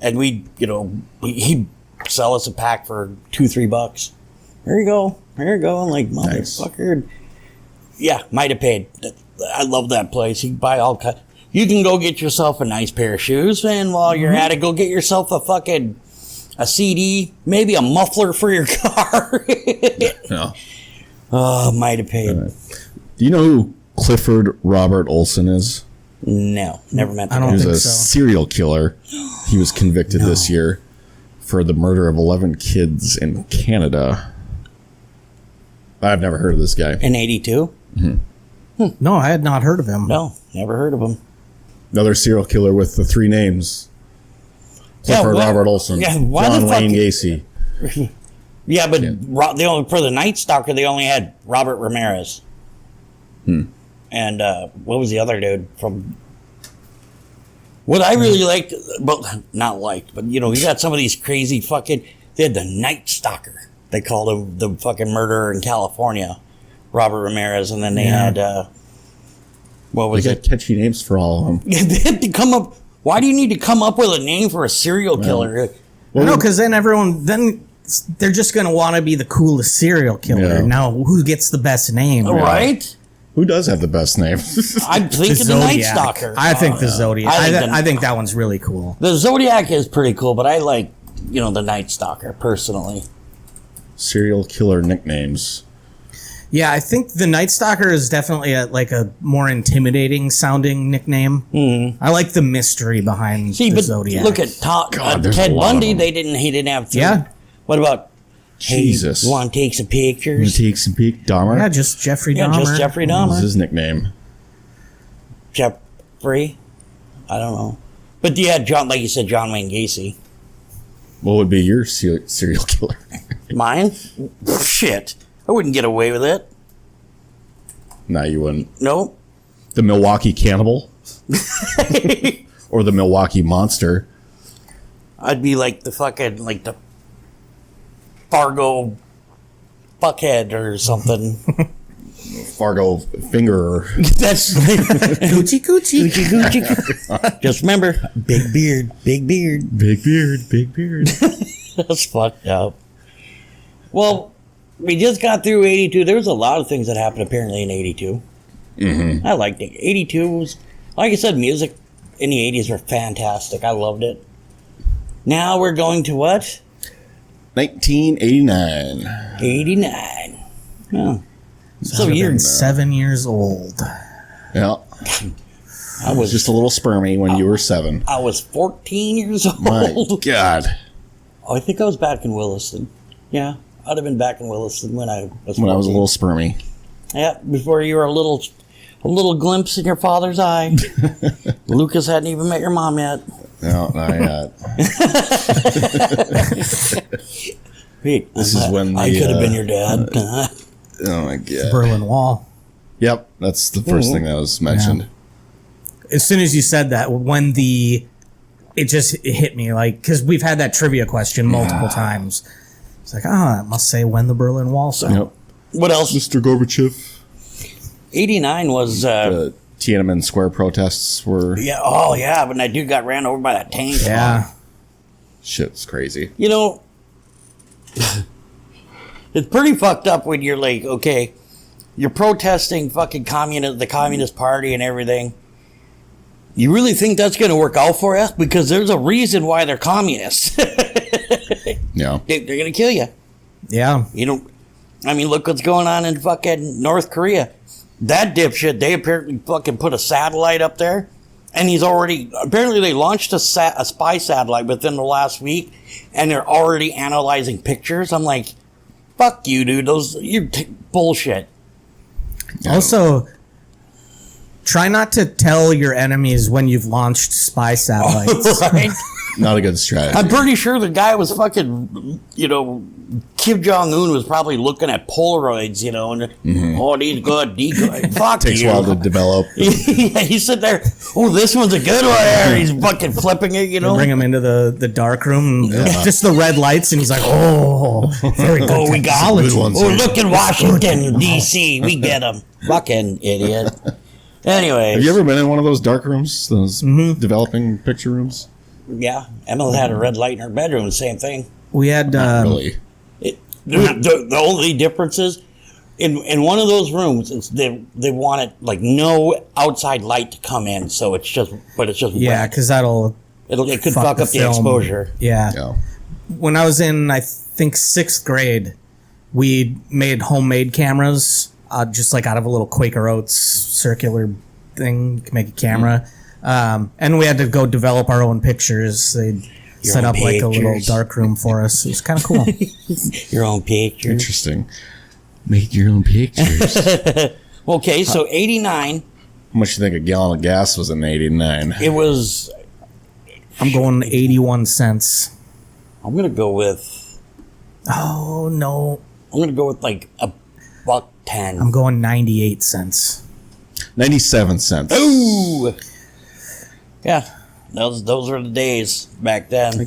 And he'd sell us a pack for $2-3. Here you go. I'm like, motherfucker. Nice. Yeah, Mitapade. I love that place. You can buy all kinds. You can go get yourself a nice pair of shoes, and while you're at it, go get yourself a CD, maybe a muffler for your car. Yeah. Oh, Mitapade. Do you know who Clifford Robert Olson is? No, never met I the don't guy. He was think a so. serial killer. He was convicted this year for the murder of 11 kids in Canada. I've never heard of this guy. In 82? No, I had not heard of him. No, never heard of him. Another serial killer with the 3 names. Clifford Robert Olson. Yeah, why John the fuck? Wayne Gacy. Yeah, but for the Night Stalker, they only had Robert Ramirez. And what was the other dude from? What I really liked, but not liked, but you got some of these crazy fucking. They had the Night Stalker. They called him the fucking murderer in California, Robert Ramirez, and then they had what was They it? got catchy names for all of them. They had to come up. Why do you need to come up with a name for a serial killer? No, because then they're just going to want to be the coolest serial killer. Yeah. Now, who gets the best name? Right? Who does have the best name? I'm thinking the Night Stalker. I think the Zodiac. I I think that one's really cool. The Zodiac is pretty cool, but I like, the Night Stalker personally. Serial killer nicknames. Yeah, I think the Night Stalker is definitely a more intimidating sounding nickname. I like the mystery behind the Zodiac. Look at there's a Ted lot of Bundy. them. He didn't have. Yeah. What about? Jesus. Hey, want to take some You pictures? take some peek. Dahmer? Yeah, just Jeffrey Yeah, Dahmer. just Jeffrey What was Dahmer. his nickname? Jeffrey. I don't know. But you had John, like you said, John Wayne Gacy. What would be your serial killer? Mine? Shit. I wouldn't get away with it. No, you wouldn't. Nope. The Milwaukee Cannibal? Or the Milwaukee Monster? I'd be like the fucking, like the Fargo fuckhead or something. Fargo Finger? That's Coochie coochie. Gucci. Just remember, big beard, big beard. Big beard, big beard. That's fucked up. Well, we just got through 82. There was a lot of things that happened apparently in 82. I liked it. 82 was, like I said, music in the 80s were fantastic. I loved it. Now we're going to what? 1989. 89. Oh. So Been you're 7 years old. Yeah. I was Just a little spermy when you were 7. I was 14 years old. My God. Oh, I think I was back in Williston. Yeah, I'd have been back in Williston when I was 14. When I was a little spermy. Yeah, before you were a little glimpse in your father's eye. Lucas hadn't even met your mom yet. No, not yet. Wait, This is when I the, could have been your dad. Oh my God. Berlin Wall. Yep, that's the first thing that was mentioned. As soon as you said that, it just hit me because we've had that trivia question multiple times. It's like, that must say when the Berlin Wall fell. Yep. What else? Mr. Gorbachev. 89 was, The Tiananmen Square protests were yeah, oh yeah, when that dude got ran over by that tank. Yeah. shit's crazy. You know, it's pretty fucked up when you're like, okay, you're protesting fucking the Communist Party and everything. You really think that's going to work out for you? Because there's a reason why they're communists. Yeah. They're going to kill you. Yeah. You know, I mean, look what's going on in fucking North Korea. That dipshit, they apparently fucking put a satellite up there. And apparently they launched a spy satellite within the last week. And they're already analyzing pictures. I'm like, fuck you, dude. You're bullshit. Also, try not to tell your enemies when you've launched spy satellites. Right? Not a good strategy. I'm pretty sure the guy was fucking, Kim Jong-un was probably looking at Polaroids, and, oh, these good decoy. Fuck Takes you. a while to develop. Yeah, he said there, oh, this one's a good one there. He's fucking flipping it, Bring him into the dark room, just the red lights, and he's like, "Oh, very good. Oh, we got Good ones. Oh, look in Washington, D.C. We get him. Fucking idiot. Anyway. Have you ever been in one of those dark rooms? Those developing picture rooms? Yeah. Emma had a red light in her bedroom. Same thing. We had Really? The only difference is, in one of those rooms, they wanted like no outside light to come in, so it's just red. because It could fuck up the film. exposure. Yeah. Yeah. When I was in, I think 6th grade, we made homemade cameras, just like out of a little Quaker Oats circular thing, to make a camera. And we had to go develop our own pictures. They set own up like a little pictures. dark room for us. It was kind of cool. Your own picture. Interesting. Make your own pictures. Okay, so 89, How much do you think a gallon of gas was in 89? it was, I'm going 81 cents. I'm going to go with, Oh, no. I'm going to go with like $1.10. I'm going 98 cents. 97 cents. Ooh! Yeah, those were the days back then.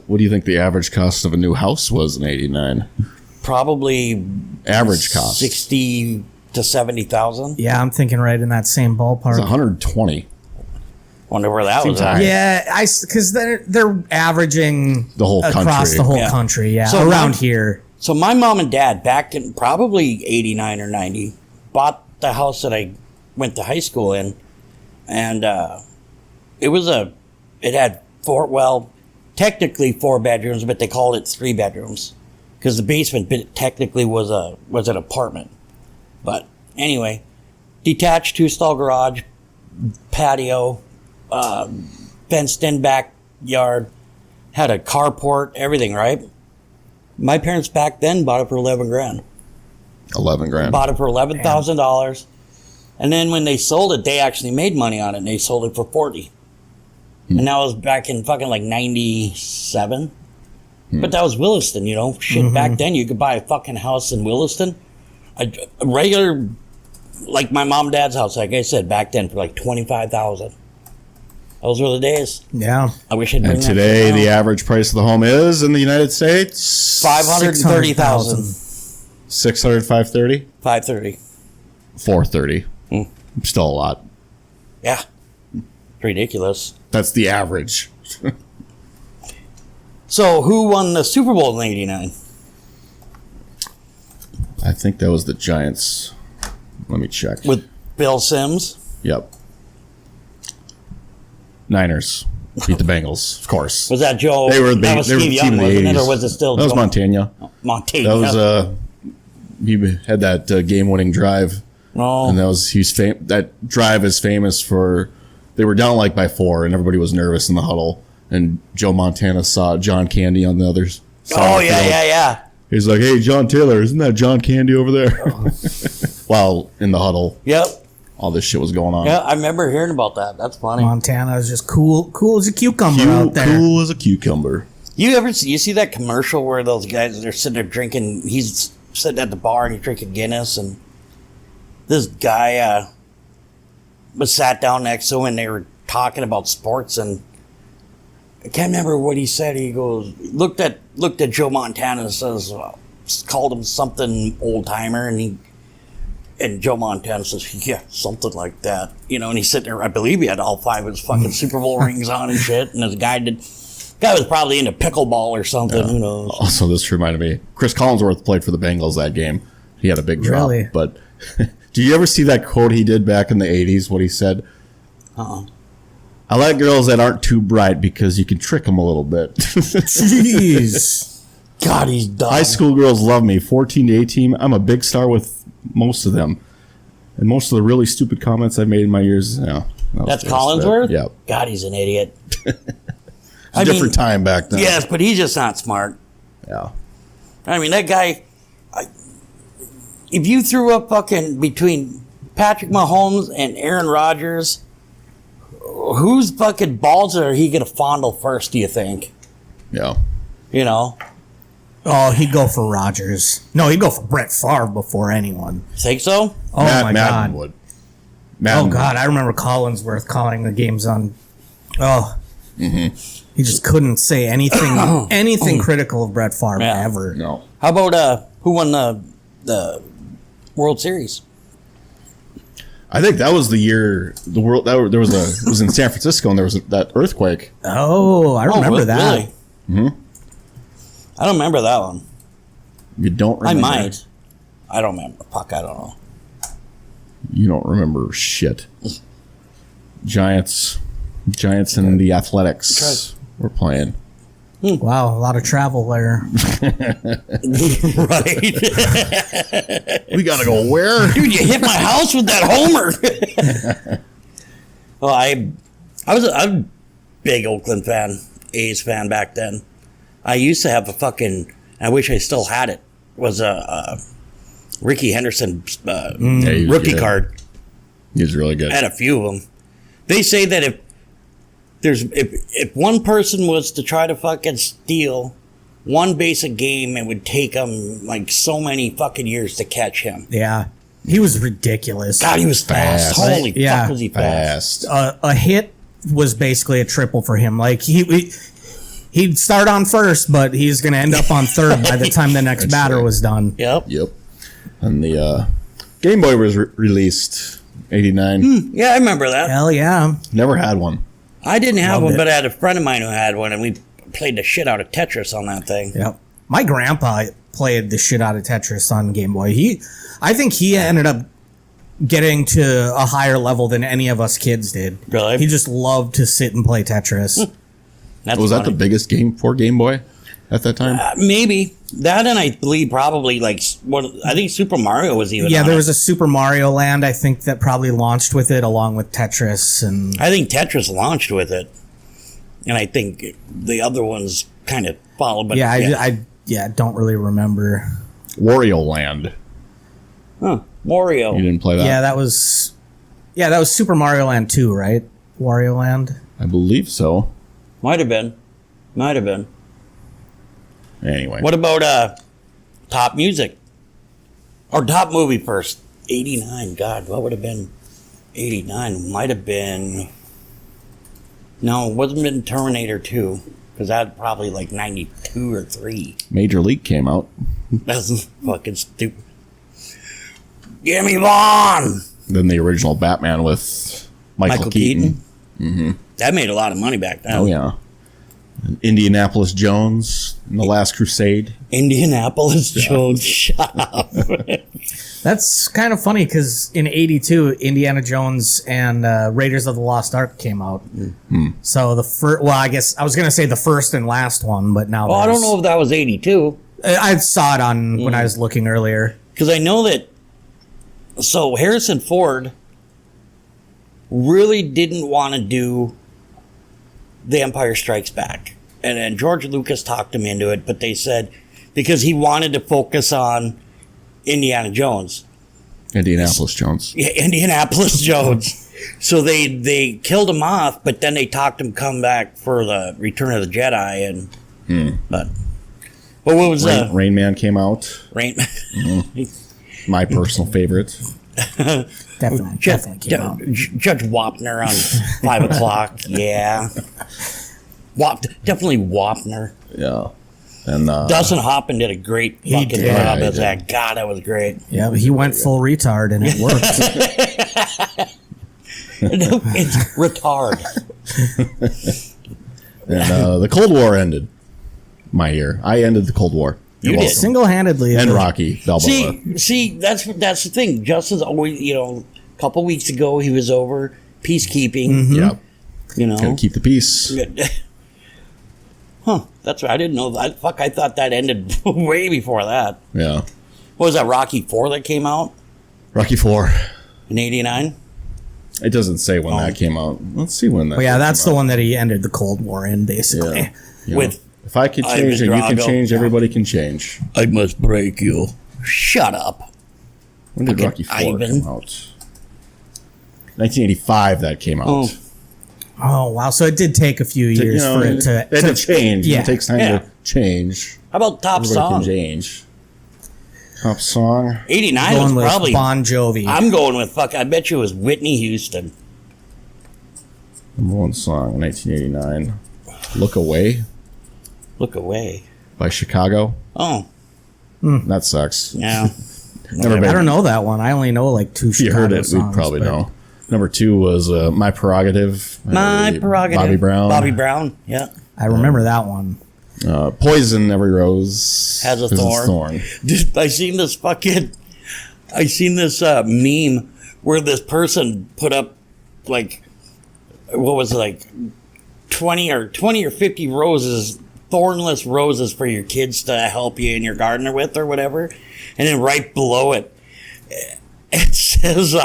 What do you think the average cost of a new house was in 89? Probably Average cost. 60 to 70,000. Yeah, I'm thinking right in that same It's ballpark. 120. Wonder where that was Seems at. high. Yeah, because they're averaging The whole across country. the whole Yeah. country. Yeah, So around my- here. So my mom and dad, back in probably 89 or 90, bought the house that I went to high school in. And it had technically 4 bedrooms, but they called it 3 bedrooms. Because the basement technically was an apartment. But anyway, detached 2-stall garage, patio, fenced in backyard, had a carport, everything, right? My parents back then bought it for $11,000. 11 grand. Bought it for $11,000. And then when they sold it, they actually made money on it, and they sold it for $40,000. And that was back in fucking like 97. But that was Williston, Shit, back then you could buy a fucking house in Williston. A regular, like my mom and dad's house, like I said, back then for like $25,000. Those were the days. Yeah. I wish I'd bring And that today, shit the down. average price of the home is in the United States $530,000. 600, 530, $530,000. 430. Still a lot. Yeah. Ridiculous. That's the average. So who won the Super Bowl in '89? I think that was the Giants. Let me check. With Bill Sims? Yep. Niners beat the Bengals, of course. Was that Joe? They were that was they were the Steve team Young, of the wasn't it? 80s. Or was it still That was Joe Montana. Montana? That was he had that game-winning drive, Oh, and that drive is famous for. They were down like by 4, and everybody was nervous in the huddle. And Joe Montana saw John Candy on the other side. oh of the field. yeah. He's like, "Hey, John Taylor, isn't that John Candy over there?" While in the huddle, Yep. all this shit was going on. Yeah, I remember hearing about that. That's funny. Montana is just cool as a cucumber out there. Cool as a cucumber. You see that commercial where those guys are sitting there drinking? He's sitting at the bar and he's drinking Guinness, and this guy was sat down next to him, and they were talking about sports, and I can't remember what he said. He goes, looked at Joe Montana and says, called him something old timer, and Joe Montana says, yeah, something like that, you know. And he's sitting there. I believe he had all 5 of his fucking Super Bowl rings on and shit. And this guy was probably into pickleball or something. Who knows? Also, this reminded me, Chris Collinsworth played for the Bengals that game. He had a big drop. Really? But do you ever see that quote he did back in the 80s, what he said? I like girls that aren't too bright because you can trick them a little bit. Jeez. God, he's dumb. High school girls love me. 14 to 18, I'm a big star with most of them. And most of the really stupid comments I've made in my years, yeah. That's Collinsworth? Yeah. God, he's an idiot. It's a different time back then. Yes, but he's just not smart. Yeah. I mean, that guy, if you threw up fucking between Patrick Mahomes and Aaron Rodgers, whose fucking balls are he going to fondle first, do you think? Yeah. You know? Oh, he'd go for Rodgers. No, he'd go for Brett Favre before anyone. Think so? Oh, my Madden God. would. Oh, Madden God. I remember Collinsworth calling the games on. Oh. He just couldn't say anything critical of Brett Favre Yeah. ever. would. No. How about who won the World Series? I think that was the year the world that it was in San Francisco, and there was that earthquake. Oh, I remember that. Really? I don't remember that one. You don't I remember? might. I don't remember. Fuck, I don't know. You don't remember shit. Giants and the Athletics were playing. Wow, a lot of travel there. Right. We gotta go where? Dude, you hit my house with that homer. Well, I was a big Oakland fan, A's fan back then. I used to have I wish I still had it, was a Ricky Henderson he was rookie good. card. He was really good. I had a few of them. They say that if one person was to try to fucking steal one base a game, it would take them like so many fucking years to catch him. Yeah. He was ridiculous. God, he was fast. Fast. Holy Yeah. fuck, was he fast. Fast. A hit was basically a triple for him. Like he'd start on first, but he's going to end up on third by the time the next batter right. was done. Yep. Yep. And the Game Boy was released 89. Yeah, I remember that. Hell yeah. Never had one. I didn't have Loved one, it. but I had a friend of mine who had one, and we played the shit out of Tetris on that thing. Yep. My grandpa played the shit out of Tetris on Game Boy. I think he ended up getting to a higher level than any of us kids did. Really? He just loved to sit and play Tetris. That's Was that funny. the biggest game for Game Boy at that time? Maybe that, and I believe probably like I think Super Mario was even. Yeah, on there it. was a Super Mario Land, I think, that probably launched with it along with Tetris. And I think Tetris launched with it, and I think the other ones kind of followed. But yeah, I don't really remember. Wario Land. Mario. You didn't play that? Yeah, that was Super Mario Land 2, right? Wario Land. I believe so. Might have been. Anyway. What about top music or top movie first? 89. God, what would have been 89? Might have been. No, it wasn't been Terminator 2 because that probably like 92 or 3. Major League came out. That's fucking stupid. Gimme Vaughn! Then the original Batman with Michael Keaton. That made a lot of money back then. Oh, yeah. And Indianapolis Jones and The Last Crusade. Indianapolis Jones. Shut up. That's kind of funny because in '82, Indiana Jones and Raiders of the Lost Ark came out. So the first, well, I guess I was gonna say the first and last one, but now Well, I don't know if that was 82. I saw it on when I was looking earlier. Because I know that. So Harrison Ford really didn't want to do The Empire Strikes Back. And then George Lucas talked him into it, but they said because he wanted to focus on Indiana Jones. Indianapolis Jones. Yeah, Indianapolis Jones. So they killed him off, but then they talked him come back for the Return of the Jedi. But what was Rain Man came out. Rain? My personal favorite. Definitely came out. Judge Wapner on 5 o'clock. Yeah. Definitely Wapner. Yeah. And Dustin Hoffman did a great fucking did. job Yeah, as he that. God, that was great. Yeah, but he went full retard and it worked. It's retard. and the Cold War ended my year. I ended the Cold War. You You're did. welcome. Single-handedly. And Rocky Balboa. See, that's the thing. Justin's always, a couple weeks ago he was over peacekeeping. Mm-hmm. Yep. You Gotta keep the peace. Huh? That's right. I didn't know that. Fuck, I thought that ended way before that. Yeah. What was that? Rocky 4 that came out Rocky 4. in '89. It doesn't say when that came out. Let's see when that. But yeah, that's the came out. one that he ended the Cold War in, basically. Yeah. You know, With if I can Ivan change and you can Drago. change, everybody can change. I must break you. Shut up. When did Fucking Rocky 4 Ivan. come out? 1985 that came out. Oh. Oh, wow. So it did take a few years for it to... It had to change. Yeah. It takes time Yeah. to change. How about Top Everybody Song? can change. Top song. '89 was Going with probably. Bon Jovi. I'm going with I bet you it was Whitney Houston. Number one song, 1989. Look Away Look away. by Chicago. Oh, That sucks. yeah. Never I been. don't know that one. I only know like two If you Chicago heard it, songs, we'd probably but- know. Number 2 was My Prerogative. My prerogative. Bobby Brown. Bobby Brown. Yeah. I remember that one. Poison, Every Rose Has a is thorn. Dude, I seen this meme where this person put up like, what was it, like 20 or 50 roses, thornless roses for your kids to help you in your gardener with or whatever. And then right below it, it says,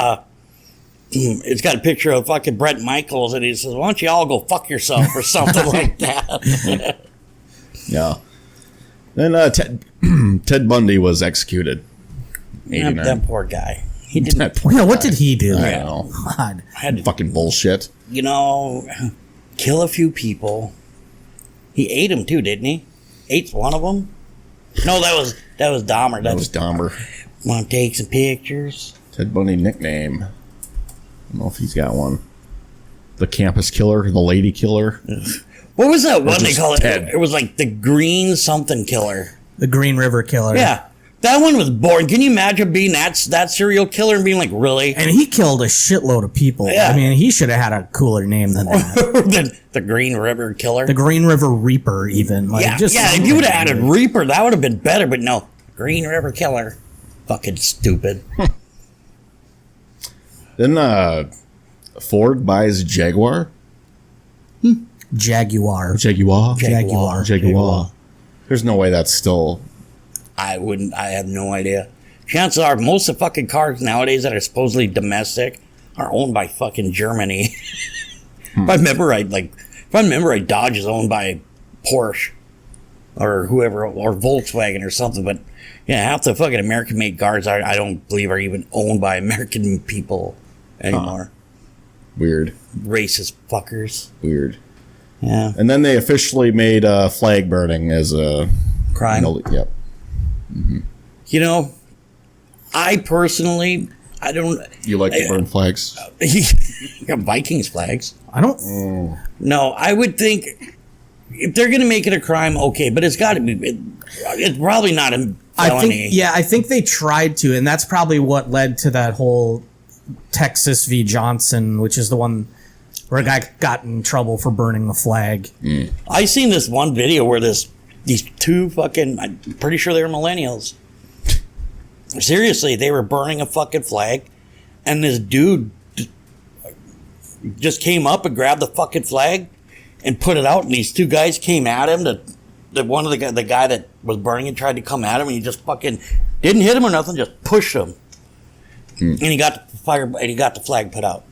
it's got a picture of fucking Brett Michaels, and he says, "Why don't you all go fuck yourself?" or something like that. Yeah. Then Ted Bundy was executed. Yeah, 89. that poor guy. He didn't, Yeah, what did he do? I know. God. had to, Fucking bullshit. kill a few people. He ate them too, didn't he? Ate one of them? No, that was Dahmer. That was Dahmer. Want to take some pictures? Ted Bundy nickname. I don't know if he's got one. The campus killer, the lady killer. What was that one they just call it? Ted. It was like the Green something killer. The Green River Killer. Yeah. That one was boring. Can you imagine being that serial killer and being like, really? And he killed a shitload of people. Yeah. I mean, he should have had a cooler name than that. the Green River Killer? The Green River Reaper, even. Like, Yeah, just if you would have added Reaper, that would have been better, but no. Green River Killer. Fucking stupid. Then Ford buys Jaguar. Jaguar. Jaguar. There's no way that's still. I have no idea. Chances are most of the fucking cars nowadays that are supposedly domestic are owned by fucking Germany. If I remember right, Dodge is owned by Porsche or whoever, or Volkswagen or something, but yeah, half the fucking American made cars I don't believe are even owned by American people anymore. Weird. Racist fuckers. Weird. Yeah. And then they officially made flag burning as a. Crime. Yep. I personally, I don't. You like to burn flags? Vikings flags. I don't. No, I would think if they're going to make it a crime, okay, but it's got to be. It's probably not a felony. I think they tried to, and that's probably what led to that whole Texas v. Johnson, which is the one where a guy got in trouble for burning the flag. I seen this one video where these two fucking, I'm pretty sure they were millennials. Seriously, they were burning a fucking flag, and this dude just came up and grabbed the fucking flag and put it out, and these two guys came at him. The guy that was burning it tried to come at him, and he just fucking didn't hit him or nothing, just pushed him, and he got the flag put out.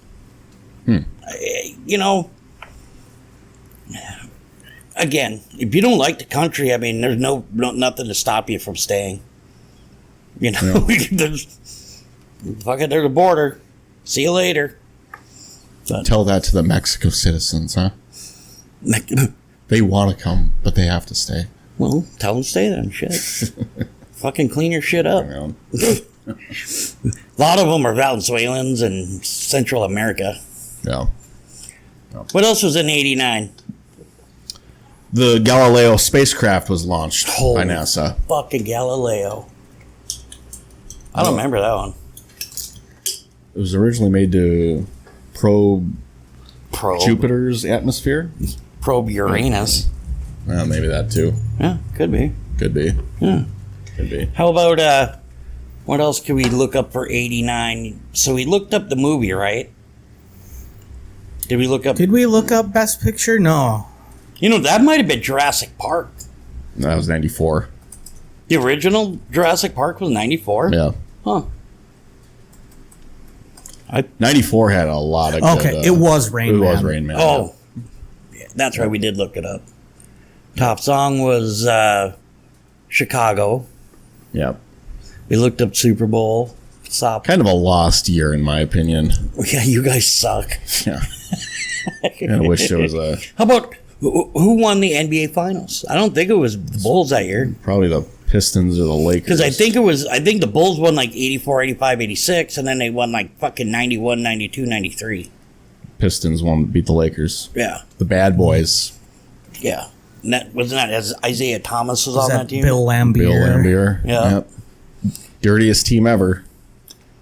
Again, if you don't like the country, I mean, there's nothing to stop you from staying. There's a border. See you later. Tell that to the Mexico citizens, huh? They want to come, but they have to stay. Well, tell them to stay then. Shit. Fucking clean your shit up. You A know? lot of them are Venezuelans and Central America. Yeah. What else was in '89? The Galileo spacecraft was launched by Holy NASA. Fucking Galileo. I don't remember that one. It was originally made to probe Jupiter's atmosphere. Probe Uranus. Well, maybe that too. Yeah, could be. Could be. Yeah. Could be. How about what else could we look up for 89? So we looked up the movie, right? Did we look up? Did we look up Best Picture? No. You know, that might have been Jurassic Park. That was 94. The original Jurassic Park was 94? Yeah. Huh. 94 had a lot of Okay, good, it was Rain It Man. was Rain Man. Oh. Yeah, that's right, we did look it up. Top song was Chicago. Yep. We looked up Super Bowl. Stop. Kind of a lost year, in my opinion. Yeah, you guys suck. Yeah. I wish there was How about who won the NBA Finals? I don't think it was the Bulls that year. probably the Pistons or the Lakers. Because I think the Bulls won like 84, 85, 86, and then they won like fucking 91, 92, 93. Pistons beat the Lakers. Yeah. The Bad Boys. Yeah. And wasn't that as Isaiah Thomas was Was on that that team? Bill Lambier? Bill Lambier. Yeah. Yep. Dirtiest team ever.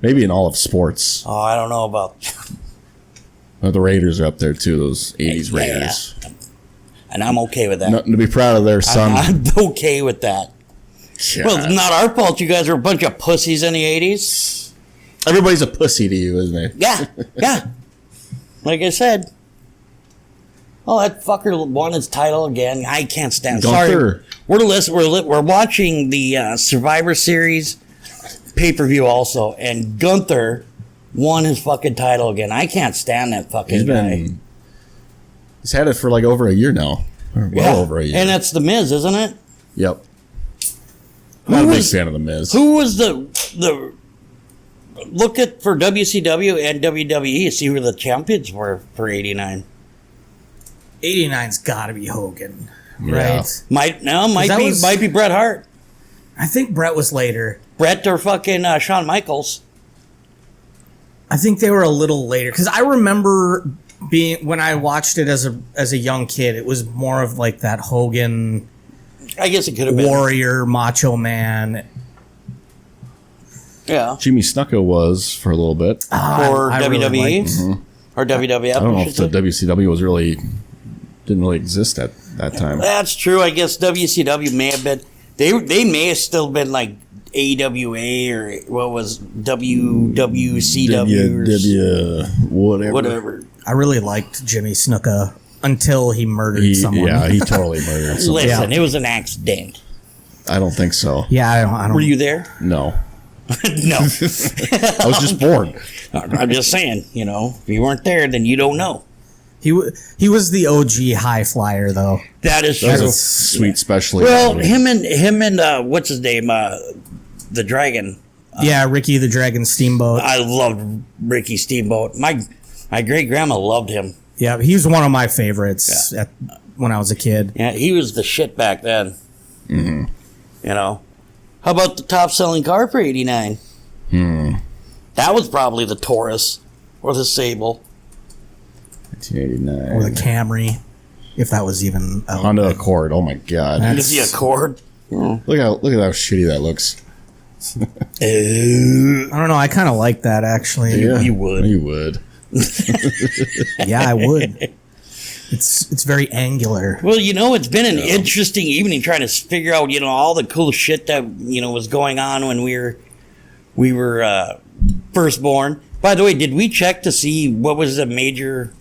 Maybe in all of sports. Oh, I don't know about. The Raiders are up there too, those 80s Yeah. Raiders. And I'm okay with that. Nothing to be proud of there, son. I'm okay with that. Yeah. Well, it's not our fault. You guys are a bunch of pussies in the 80s. Everybody's a pussy to you, isn't he? Yeah. Yeah. Like I said. Oh, that fucker won his title again. I can't stand. Gunther. Sorry, we're watching the Survivor Series pay-per-view also, and Gunther won his fucking title again. I can't stand that fucking guy. He's had it for like over a year now. Or well over a year. And that's the Miz, isn't it? Yep. Not a big was- fan of the Miz. Who was the look at for WCW and WWE? See who the champions were for '89. 89's got to be Hogan, Yeah. right? Might be Bret Hart. I think Brett was later. Bret or fucking Shawn Michaels. I think they were a little later because I remember being when I watched it as a young kid. It was more of like that Hogan I guess it could have been. warrior macho man. Yeah. Jimmy Snuka was for a little bit. Or I really WWE. liked- Or WWF. I don't know I if should the say. WCW didn't really exist at that time. That's true. I guess WCW may have been. They may have still been like AWA or what was WWCW or whatever. I really liked Jimmy Snuka until he murdered someone. Yeah, he totally murdered someone. Listen, it was an accident. I don't think so. Yeah, I don't. Were you there? No. No. I was just born. I'm just saying, if you weren't there, then you don't know. He was the OG high flyer though. That is That true. was a sweet specialty. Well, him and what's his name? The Dragon. Yeah, Ricky the Dragon Steamboat. I loved Ricky Steamboat. My great grandma loved him. Yeah, he was one of my favorites when I was a kid. Yeah, he was the shit back then. Mm-hmm. How about the top selling car for '89? That was probably the Taurus or the Sable. 1989. Or the Camry, if that was even out. Honda Accord. Oh my god. Is the Accord? Look at how shitty that looks. I don't know. I kind of like that actually. Yeah, you would. You would. Yeah, I would. It's very angular. Well, it's been an interesting evening trying to figure out, all the cool shit that was going on when we were first born. By the way, did we check to see what was the major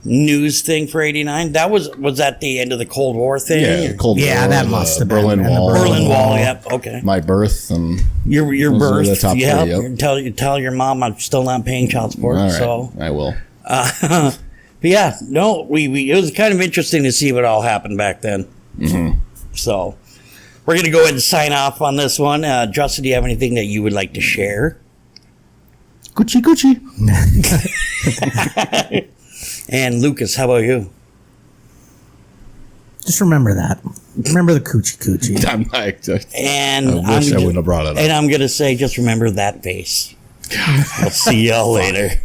news thing for '89? That was that the end of the Cold War thing? Yeah, Cold Yeah, War, that the must have been. Berlin And the Wall. Berlin Wall. Yep. Okay. My birth and Your Those are birth. the top Yeah. three, yep. Tell your mom I'm still not paying child support. all right, So. I will. But yeah, no, it was kind of interesting to see what all happened back then. Mm-hmm. So, we're going to go ahead and sign off on this one. Justin, do you have anything that you would like to share? Gucci. And Lucas, how about you? Just remember that. Remember the coochie coochie. I'm like, And I wish I wouldn't have brought it up. And I'm going to say, just remember that face. I'll see y'all later.